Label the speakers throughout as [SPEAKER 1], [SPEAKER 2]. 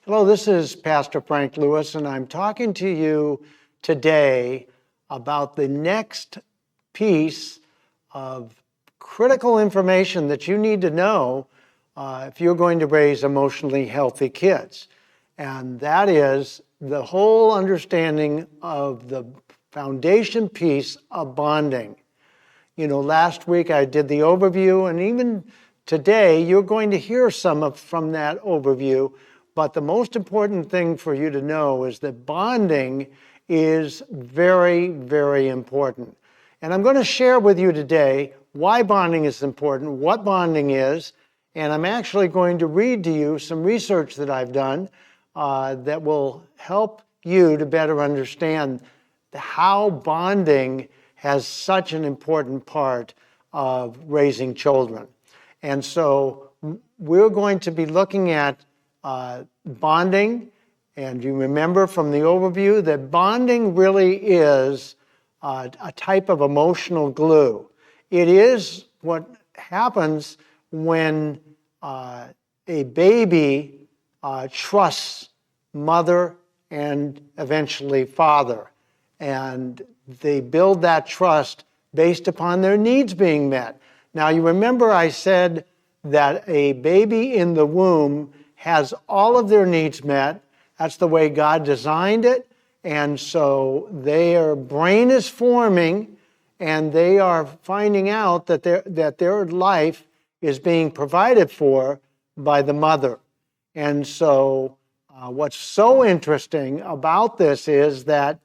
[SPEAKER 1] Hello, this is Pastor Frank Lewis, and I'm talking to you today about the next piece of critical information that you need to know if you're going to raise emotionally healthy kids. And that is the whole understanding of the foundation piece of bonding. You know, last week I did the overview, and even today you're going to hear some from that overview. But the most important thing for you to know is that bonding is very, very important. And I'm going to share with you today why bonding is important, what bonding is, and I'm actually going to read to you some research that I've done that will help you to better understand how bonding has such an important part of raising children. And so we're going to be looking at bonding, and you remember from the overview that bonding really is a type of emotional glue. It is what happens when a baby trusts mother and eventually father, and they build that trust based upon their needs being met. Now, you remember I said that a baby in the womb has all of their needs met. That's the way God designed it. And so their brain is forming, and they are finding out that their life is being provided for by the mother. And so what's so interesting about this is that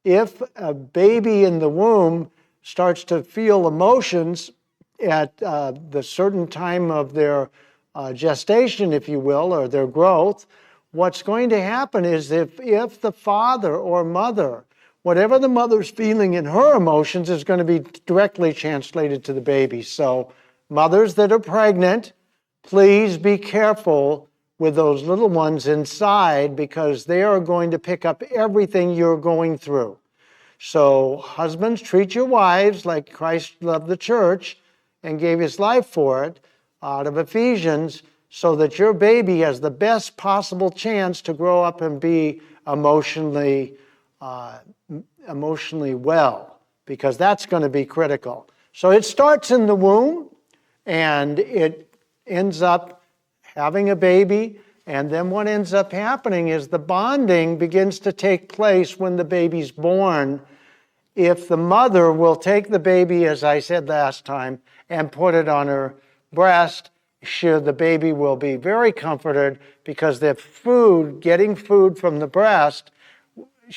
[SPEAKER 1] if a baby in the womb starts to feel emotions at the certain time of their gestation, if you will, or their growth, what's going to happen is if the father or mother, whatever the mother's feeling in her emotions, is going to be directly translated to the baby. So mothers that are pregnant, please be careful with those little ones inside, because they are going to pick up everything you're going through. So husbands, treat your wives like Christ loved the church and gave his life for it, out of Ephesians, so that your baby has the best possible chance to grow up and be emotionally well, because that's going to be critical. So it starts in the womb, and it ends up having a baby, and then what ends up happening is the bonding begins to take place when the baby's born. If the mother will take the baby, as I said last time, and put it on her breast, the baby will be very comforted, because getting food from the breast,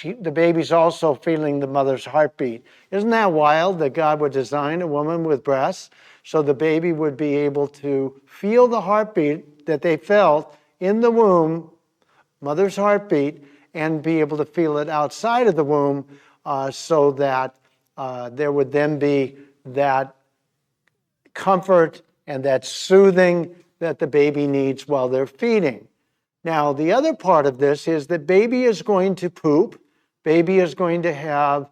[SPEAKER 1] the baby's also feeling the mother's heartbeat. Isn't that wild that God would design a woman with breasts so the baby would be able to feel the heartbeat that they felt in the womb, mother's heartbeat, and be able to feel it outside of the womb, so that there would then be that comfort and that soothing that the baby needs while they're feeding. Now, the other part of this is that baby is going to poop. Baby is going to have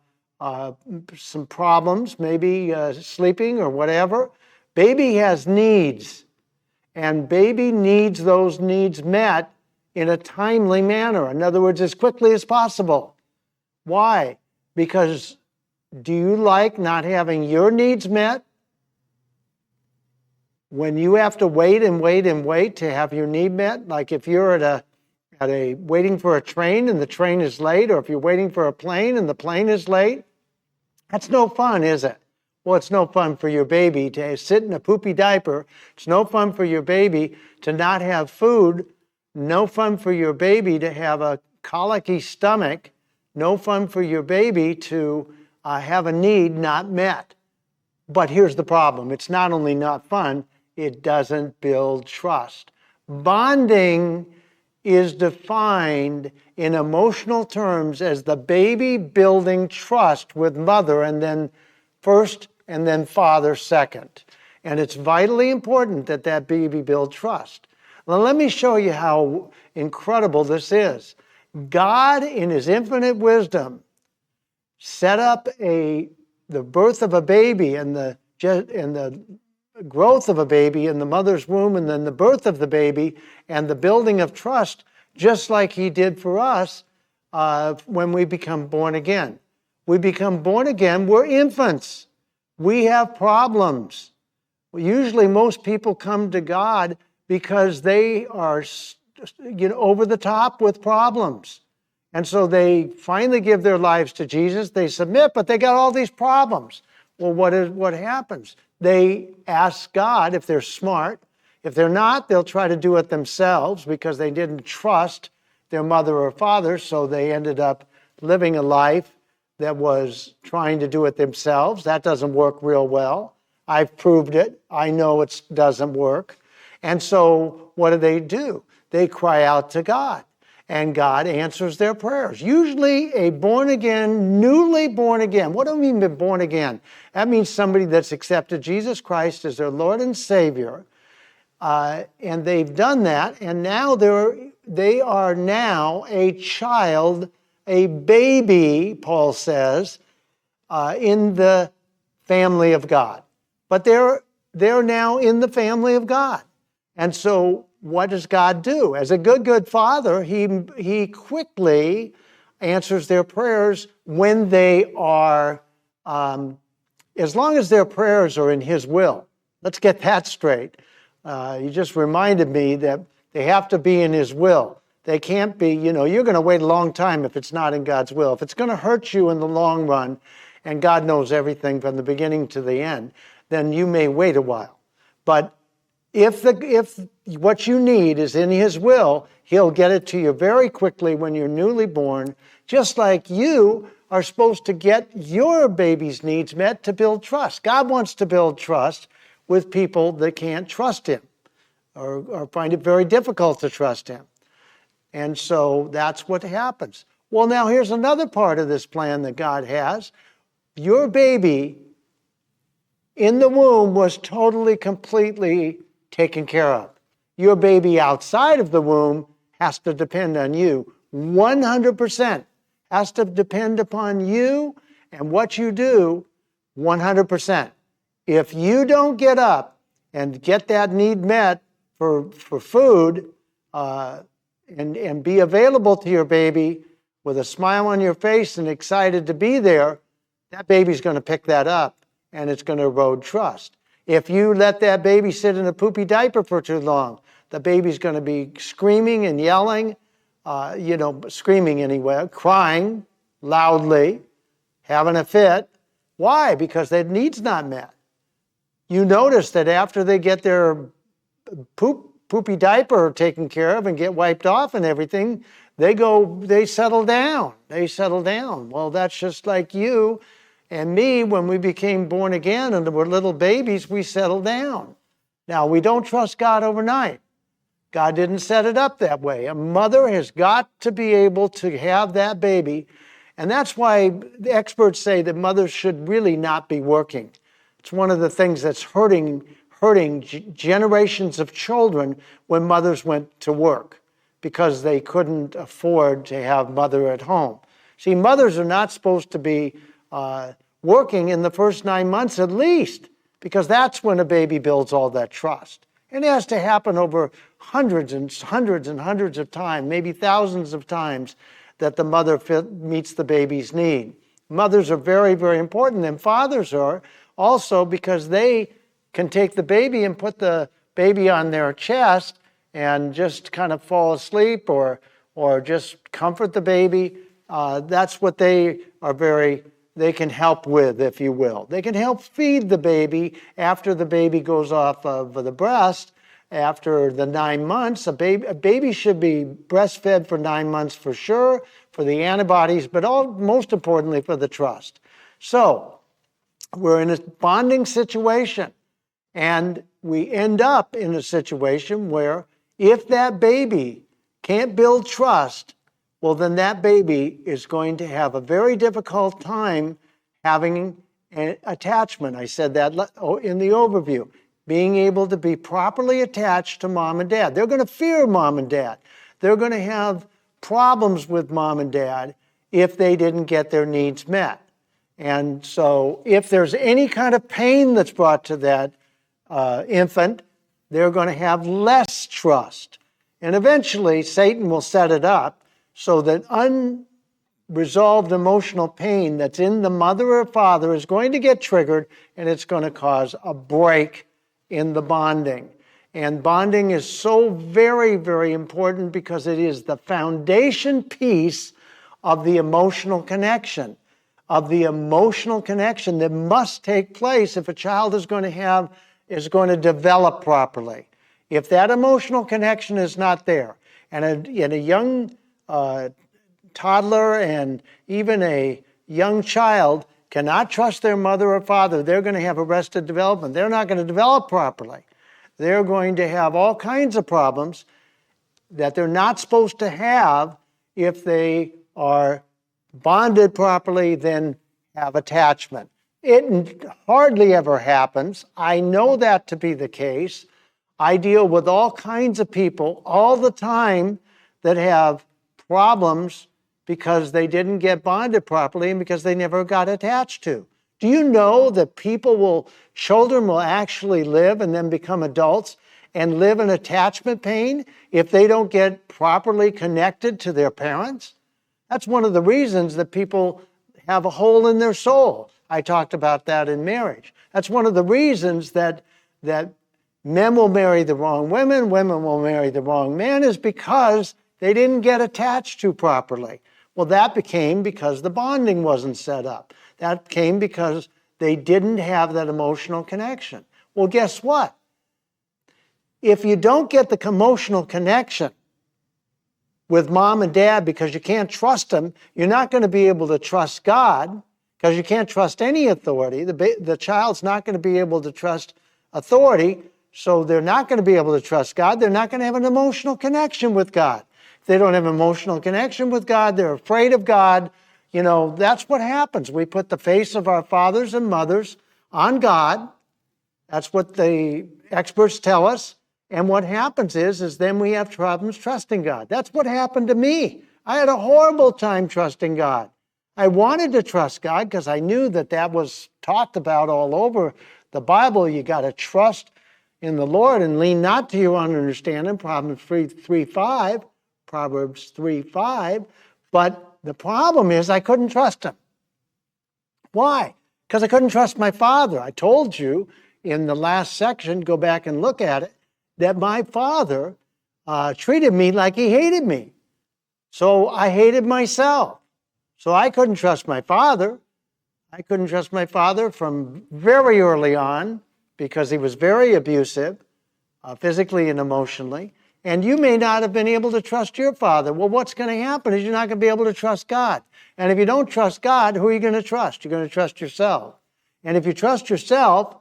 [SPEAKER 1] some problems, maybe sleeping or whatever. Baby has needs, and baby needs those needs met in a timely manner. In other words, as quickly as possible. Why? Because do you like not having your needs met? When you have to wait and wait and wait to have your need met, like if you're waiting for a train and the train is late, or if you're waiting for a plane and the plane is late, that's no fun, is it? Well, it's no fun for your baby to sit in a poopy diaper. It's no fun for your baby to not have food. No fun for your baby to have a colicky stomach. No fun for your baby to have a need not met. But here's the problem. It's not only not fun, it doesn't build trust. Bonding is defined in emotional terms as the baby building trust with mother, and then first, and then father second. And it's vitally important that that baby build trust. Now, let me show you how incredible this is. God, in his infinite wisdom, set up the birth of a baby and the growth of a baby in the mother's womb, and then the birth of the baby and the building of trust just like he did for us when we become born again. We become born again, we're infants. We have problems. Usually most people come to God because they are over the top with problems. And so they finally give their lives to Jesus, they submit, but they got all these problems. Well, what happens? They ask God if they're smart. If they're not, they'll try to do it themselves because they didn't trust their mother or father, so they ended up living a life that was trying to do it themselves. That doesn't work real well. I've proved it. I know it doesn't work. And so what do? They cry out to God, and God answers their prayers. Usually a born again, newly born again. What do I mean by born again? That means somebody that's accepted Jesus Christ as their Lord and Savior. And they've done that, and now they are now a child, a baby, Paul says, in the family of God. But they're now in the family of God. And so what does God do? As a good father, he quickly answers their prayers when they are, as long as their prayers are in his will. Let's get that straight. You just reminded me that they have to be in his will. They can't be, you're going to wait a long time if it's not in God's will. If it's going to hurt you in the long run, and God knows everything from the beginning to the end, then you may wait a while. But if what you need is in his will, he'll get it to you very quickly when you're newly born, just like you are supposed to get your baby's needs met to build trust. God wants to build trust with people that can't trust him or find it very difficult to trust him. And so that's what happens. Well, now here's another part of this plan that God has. Your baby in the womb was totally, completely taken care of. Your baby outside of the womb has to depend on you 100%. Has to depend upon you and what you do 100%. If you don't get up and get that need met for food and be available to your baby with a smile on your face and excited to be there, that baby's going to pick that up and it's going to erode trust. If you let that baby sit in a poopy diaper for too long, the baby's going to be screaming and yelling, screaming anyway, crying loudly, having a fit. Why? Because their need's not met. You notice that after they get their poopy diaper taken care of and get wiped off and everything, they settle down. They settle down. Well, that's just like you and me when we became born again and were little babies, we settled down. Now, we don't trust God overnight. God didn't set it up that way. A mother has got to be able to have that baby, and that's why the experts say that mothers should really not be working. It's one of the things that's hurting generations of children when mothers went to work because they couldn't afford to have mother at home. See, mothers are not supposed to be working in the first 9 months at least, because that's when a baby builds all that trust. It has to happen over hundreds and hundreds and hundreds of times, maybe thousands of times, that the mother meets the baby's need. Mothers are very, very important, and fathers are also, because they can take the baby and put the baby on their chest and just kind of fall asleep or just comfort the baby. That's what they can help with, if you will. They can help feed the baby after the baby goes off of the breast. After the 9 months, a baby should be breastfed for 9 months for sure, for the antibodies, but most importantly for the trust. So we're in a bonding situation, and we end up in a situation where if that baby can't build trust, well, then that baby is going to have a very difficult time having an attachment. I said that in the overview. Being able to be properly attached to mom and dad. They're going to fear mom and dad. They're going to have problems with mom and dad if they didn't get their needs met. And so if there's any kind of pain that's brought to that infant, they're going to have less trust. And eventually, Satan will set it up so that unresolved emotional pain that's in the mother or father is going to get triggered, and it's going to cause a break in the bonding. And bonding is so very, very important because it is the foundation piece of the emotional connection, that must take place if a child is going to develop properly. If that emotional connection is not there, and a young toddler and even a young child cannot trust their mother or father, they're going to have arrested development. They're not going to develop properly. They're going to have all kinds of problems that they're not supposed to have if they are bonded properly, then have attachment. It hardly ever happens. I know that to be the case. I deal with all kinds of people all the time that have problems because they didn't get bonded properly and because they never got attached to. Do you know that children will actually live and then become adults and live in attachment pain if they don't get properly connected to their parents? That's one of the reasons that people have a hole in their soul. I talked about that in marriage. That's one of the reasons that men will marry the wrong women will marry the wrong men, is because they didn't get attached to properly. Well, that became because the bonding wasn't set up. That came because they didn't have that emotional connection. Well, guess what? If you don't get the emotional connection with mom and dad because you can't trust them, you're not going to be able to trust God because you can't trust any authority. The child's not going to be able to trust authority, so they're not going to be able to trust God. They're not going to have an emotional connection with God. If they don't have an emotional connection with God, they're afraid of God. That's what happens. We put the face of our fathers and mothers on God. That's what the experts tell us. And what happens is then we have problems trusting God. That's what happened to me. I had a horrible time trusting God. I wanted to trust God because I knew that was talked about all over the Bible. You got to trust in the Lord and lean not to your own understanding, Proverbs 3:5. But the problem is I couldn't trust him. Why? Because I couldn't trust my father. I told you in the last section, go back and look at it, that my father treated me like he hated me. So I hated myself. So I couldn't trust my father. I couldn't trust my father from very early on because he was very abusive, physically and emotionally. And you may not have been able to trust your father. Well, what's going to happen is you're not going to be able to trust God. And if you don't trust God, who are you going to trust? You're going to trust yourself. And if you trust yourself,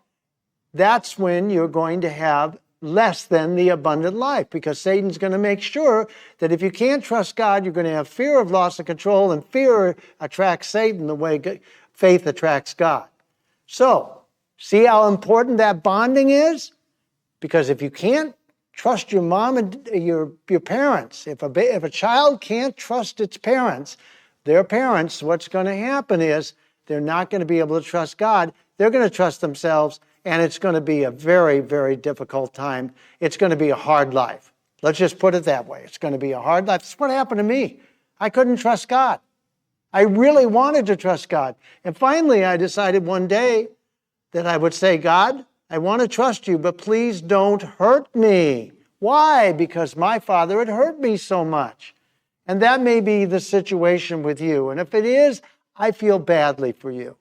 [SPEAKER 1] that's when you're going to have less than the abundant life, because Satan's going to make sure that if you can't trust God, you're going to have fear of loss of control, and fear attracts Satan the way faith attracts God. So, see how important that bonding is? Because if you can't trust your mom and your parents, if a child can't trust its parents, what's going to happen is they're not going to be able to trust God. They're going to trust themselves, and it's going to be a very, very difficult time. It's going to be a hard life. Let's just put it that way. It's going to be a hard life. That's what happened to me. I couldn't trust God. I really wanted to trust God. And finally, I decided one day that I would say, God, I want to trust you, but please don't hurt me. Why? Because my father had hurt me so much. And that may be the situation with you. And if it is, I feel badly for you.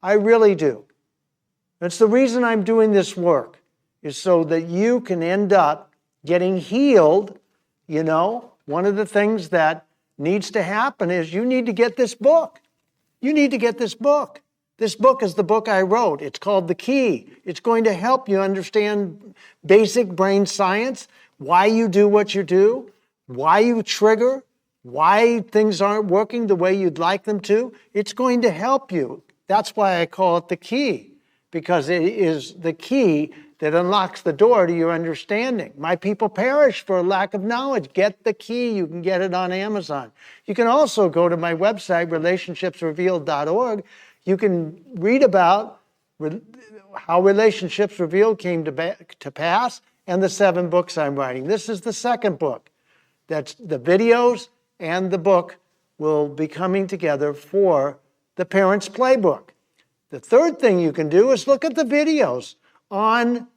[SPEAKER 1] I really do. It's the reason I'm doing this work, is so that you can end up getting healed. One of the things that needs to happen is you need to get this book. You need to get this book. This book is the book I wrote. It's called The Key. It's going to help you understand basic brain science, why you do what you do, why you trigger, why things aren't working the way you'd like them to. It's going to help you. That's why I call it The Key, because it is the key that unlocks the door to your understanding. My people perish for a lack of knowledge. Get The Key. You can get it on Amazon. You can also go to my website, relationshipsrevealed.org. You can read about how Relationships Revealed came to pass and the 7 books I'm writing. This is the second book. That's the videos and the book will be coming together for the Parents Playbook. The third thing you can do is look at the videos on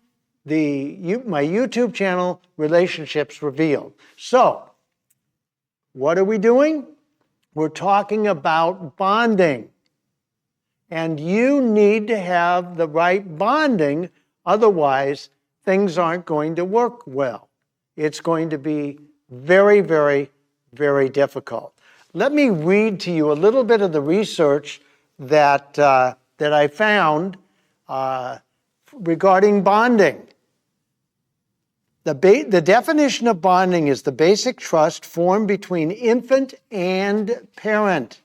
[SPEAKER 1] my YouTube channel, Relationships Revealed. So, what are we doing? We're talking about bonding. And you need to have the right bonding, otherwise things aren't going to work well. It's going to be very, very, very difficult. Let me read to you a little bit of the research that I found regarding bonding. The definition of bonding is the basic trust formed between infant and parent,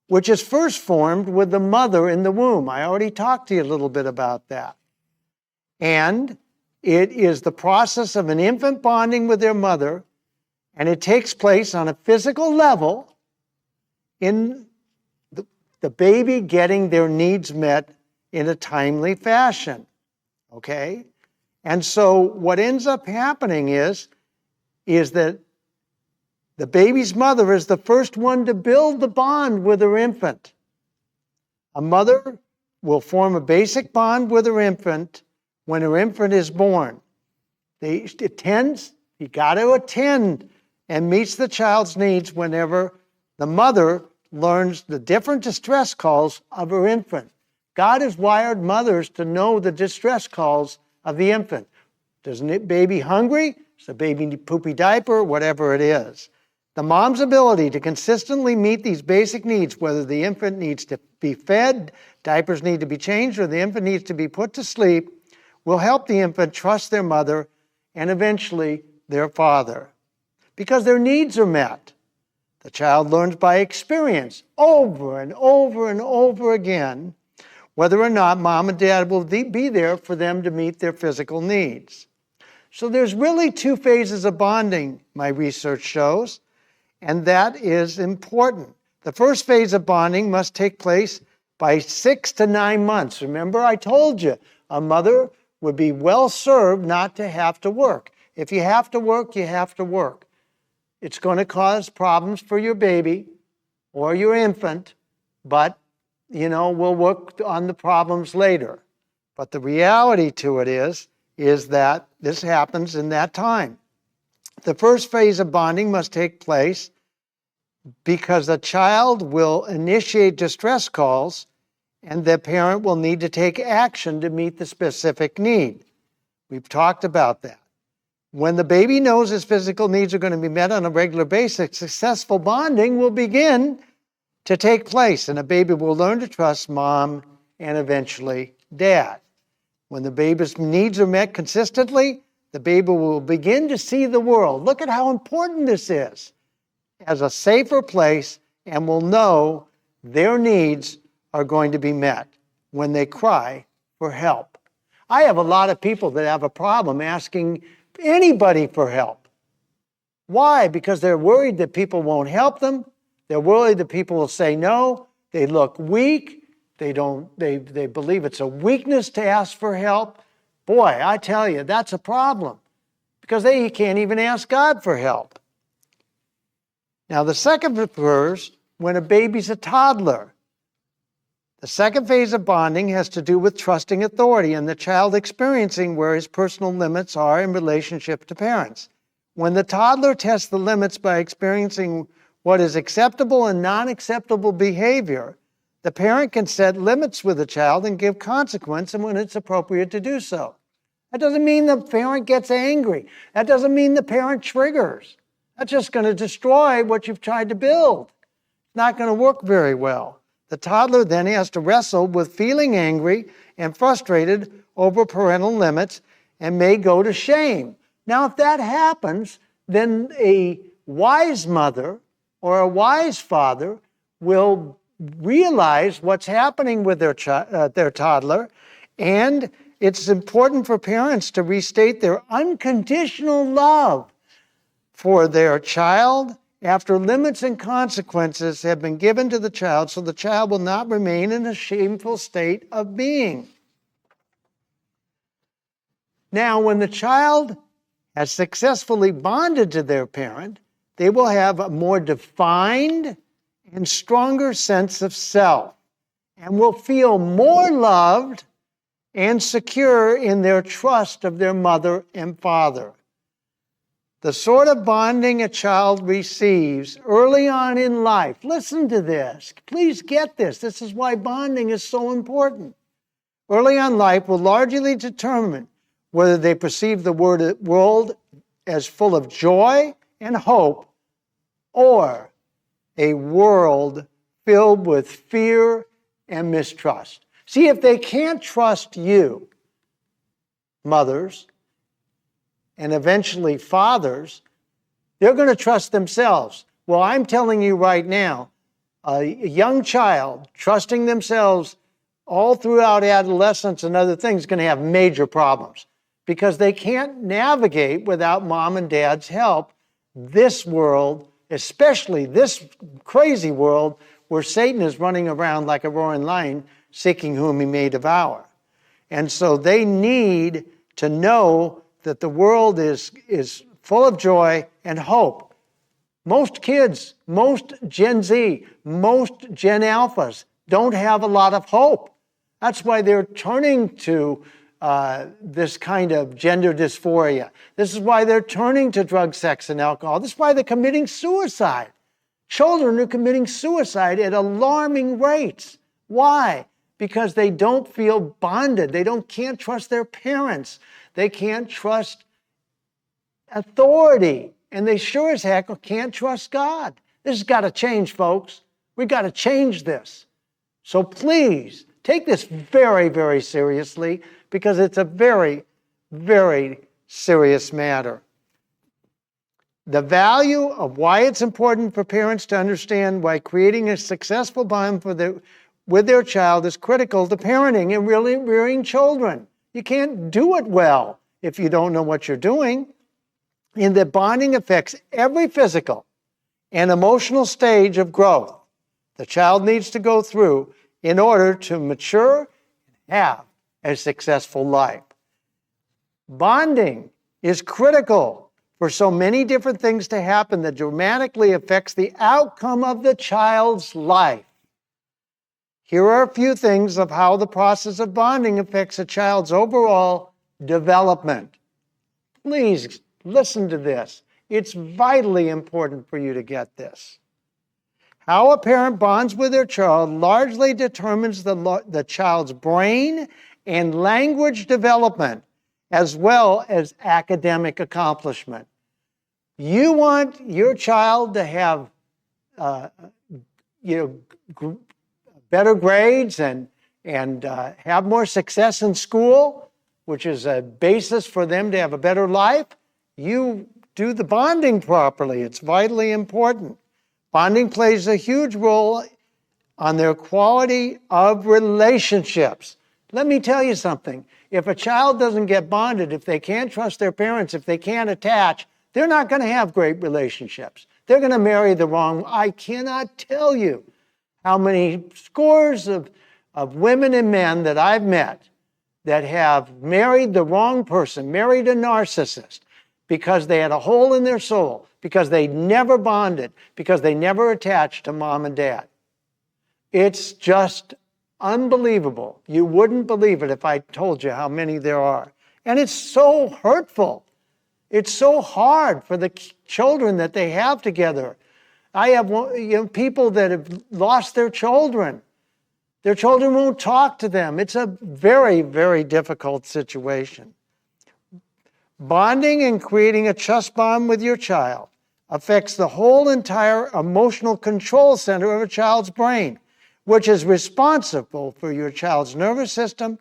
[SPEAKER 1] which is first formed with the mother in the womb. I already talked to you a little bit about that. And it is the process of an infant bonding with their mother, and it takes place on a physical level in the baby getting their needs met in a timely fashion. Okay? And so what ends up happening is that the baby's mother is the first one to build the bond with her infant. A mother will form a basic bond with her infant when her infant is born. You got to attend and meets the child's needs whenever the mother learns the different distress calls of her infant. God has wired mothers to know the distress calls of the infant. Does the baby hungry? Is the baby need poopy diaper? Whatever it is. The mom's ability to consistently meet these basic needs, whether the infant needs to be fed, diapers need to be changed, or the infant needs to be put to sleep, will help the infant trust their mother and eventually their father, because their needs are met. The child learns by experience over and over and over again whether or not mom and dad will be there for them to meet their physical needs. So there's really 2 phases of bonding, my research shows, and that is important. The first phase of bonding must take place by 6 to 9 months. Remember, I told you, a mother would be well served not to have to work. If you have to work, you have to work. It's going to cause problems for your baby or your infant, but we'll work on the problems later. But the reality to it is that this happens in that time. The first phase of bonding must take place because the child will initiate distress calls and the parent will need to take action to meet the specific need. We've talked about that. When the baby knows his physical needs are going to be met on a regular basis, successful bonding will begin to take place, and a baby will learn to trust mom and eventually dad. When the baby's needs are met consistently, the baby will begin to see the world. Look at how important this is, as a safer place, and will know their needs are going to be met when they cry for help. I have a lot of people that have a problem asking anybody for help. Why? Because they're worried that people won't help them. They're worried that people will say no. They look weak. They believe it's a weakness to ask for help. Boy, I tell you, that's a problem, because they can't even ask God for help. Now, the second occurs when a baby's a toddler. The second phase of bonding has to do with trusting authority and the child experiencing where his personal limits are in relationship to parents. When the toddler tests the limits by experiencing what is acceptable and non-acceptable behavior, the parent can set limits with the child and give consequence when it's appropriate to do so. That doesn't mean the parent gets angry. That doesn't mean the parent triggers. That's just going to destroy what you've tried to build. It's not going to work very well. The toddler then has to wrestle with feeling angry and frustrated over parental limits and may go to shame. Now, if that happens, then a wise mother or a wise father will realize what's happening with their toddler, and it's important for parents to restate their unconditional love for their child after limits and consequences have been given to the child, so the child will not remain in a shameful state of being. Now, when the child has successfully bonded to their parent, they will have a more defined and stronger sense of self and will feel more loved and secure in their trust of their mother and father. The sort of bonding a child receives early on in life, listen to this, please get this, this is why bonding is so important. Early on in life will largely determine whether they perceive the world as full of joy and hope or a world filled with fear and mistrust. See, if they can't trust you, mothers, and eventually fathers, they're going to trust themselves. Well, I'm telling you right now, a young child trusting themselves all throughout adolescence and other things is going to have major problems because they can't navigate without mom and dad's help this world, especially this crazy world where Satan is running around like a roaring lion seeking whom he may devour. And so they need to know that the world is full of joy and hope. Most kids, most Gen Z, most Gen Alphas don't have a lot of hope. That's why they're turning to this kind of gender dysphoria. This is why they're turning to drugs, sex, and alcohol. This is why they're committing suicide. Children are committing suicide at alarming rates. Why? Because they don't feel bonded. They can't trust their parents. They can't trust authority. And they sure as heck can't trust God. This has got to change, folks. We've got to change this. So please, take this very, very seriously because it's a very, very serious matter. The value of why it's important for parents to understand why creating a successful bond with their child is critical to parenting and really rearing children. You can't do it well if you don't know what you're doing. And that bonding affects every physical and emotional stage of growth the child needs to go through in order to mature and have a successful life. Bonding is critical for so many different things to happen that dramatically affects the outcome of the child's life. Here are a few things of how the process of bonding affects a child's overall development. Please listen to this. It's vitally important for you to get this. How a parent bonds with their child largely determines the child's brain and language development, as well as academic accomplishment. You want your child to have better grades and have more success in school, which is a basis for them to have a better life. You do the bonding properly. It's vitally important. Bonding plays a huge role on their quality of relationships. Let me tell you something. If a child doesn't get bonded, if they can't trust their parents, if they can't attach, they're not going to have great relationships. They're going to marry the wrong. I cannot tell you how many scores of women and men that I've met that have married the wrong person, married a narcissist, because they had a hole in their soul, because they never bonded, because they never attached to mom and dad. It's just unbelievable. You wouldn't believe it if I told you how many there are. And it's so hurtful. It's so hard for the children that they have together. I have people that have lost their children. Their children won't talk to them. It's a very, very difficult situation. Bonding and creating a trust bond with your child affects the whole entire emotional control center of a child's brain, which is responsible for your child's nervous system,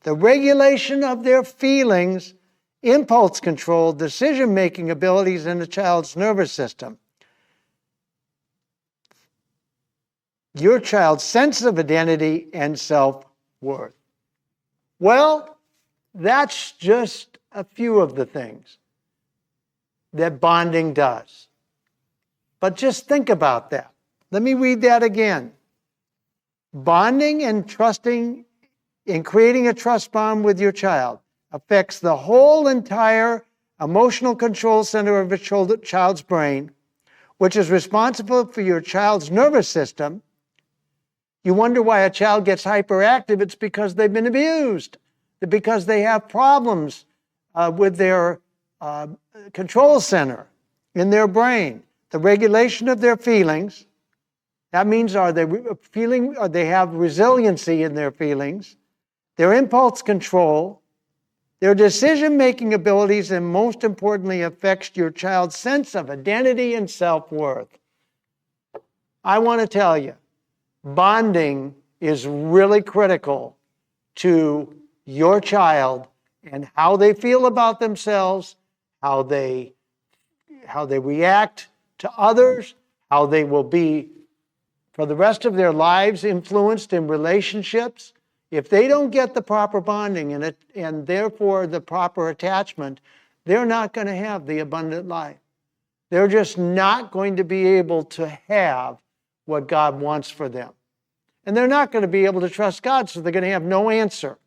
[SPEAKER 1] the regulation of their feelings, impulse control, decision-making abilities in the child's nervous system. Your child's sense of identity and self-worth. Well, that's just a few of the things that bonding does. But just think about that. Let me read that again. Bonding and trusting in creating a trust bond with your child affects the whole entire emotional control center of a child's brain, which is responsible for your child's nervous system. You wonder why a child gets hyperactive. It's because they've been abused, because they have problems with their control center in their brain, the regulation of their feelings. That means are they have resiliency in their feelings, their impulse control, their decision-making abilities, and most importantly, affects your child's sense of identity and self-worth. I want to tell you, bonding is really critical to your child and how they feel about themselves, how they react to others, how they will be for the rest of their lives influenced in relationships. If they don't get the proper bonding and therefore the proper attachment, they're not going to have the abundant life. They're just not going to be able to have what God wants for them. And they're not going to be able to trust God, so they're going to have no answer.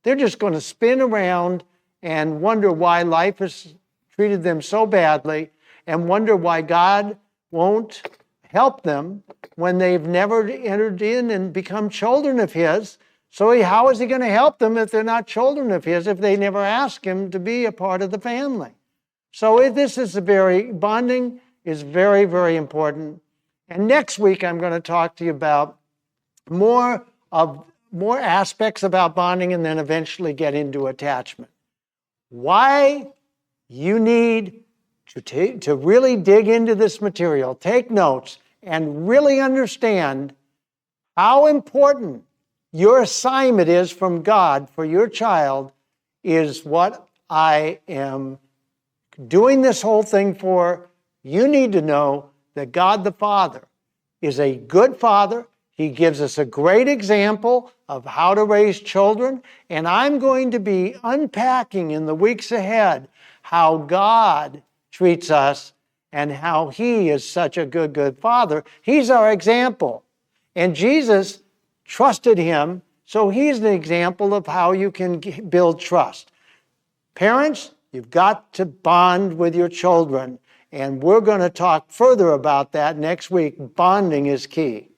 [SPEAKER 1] They're just going to spin around and wonder why life has treated them so badly and wonder why God won't help them when they've never entered in and become children of His. So how is He going to help them if they're not children of His, if they never ask Him to be a part of the family? So bonding is very, very important. And next week I'm going to talk to you about more aspects about bonding and then eventually get into attachment. Why you need to really dig into this material, take notes, and really understand how important your assignment is from God for your child is what I am doing this whole thing for. You need to know that God the Father is a good Father. He gives us a great example of how to raise children, and I'm going to be unpacking in the weeks ahead how God treats us and how He is such a good Father. He's our example. And Jesus trusted Him, so He's an example of how you can build trust. Parents, you've got to bond with your children, and we're going to talk further about that next week. Bonding is key.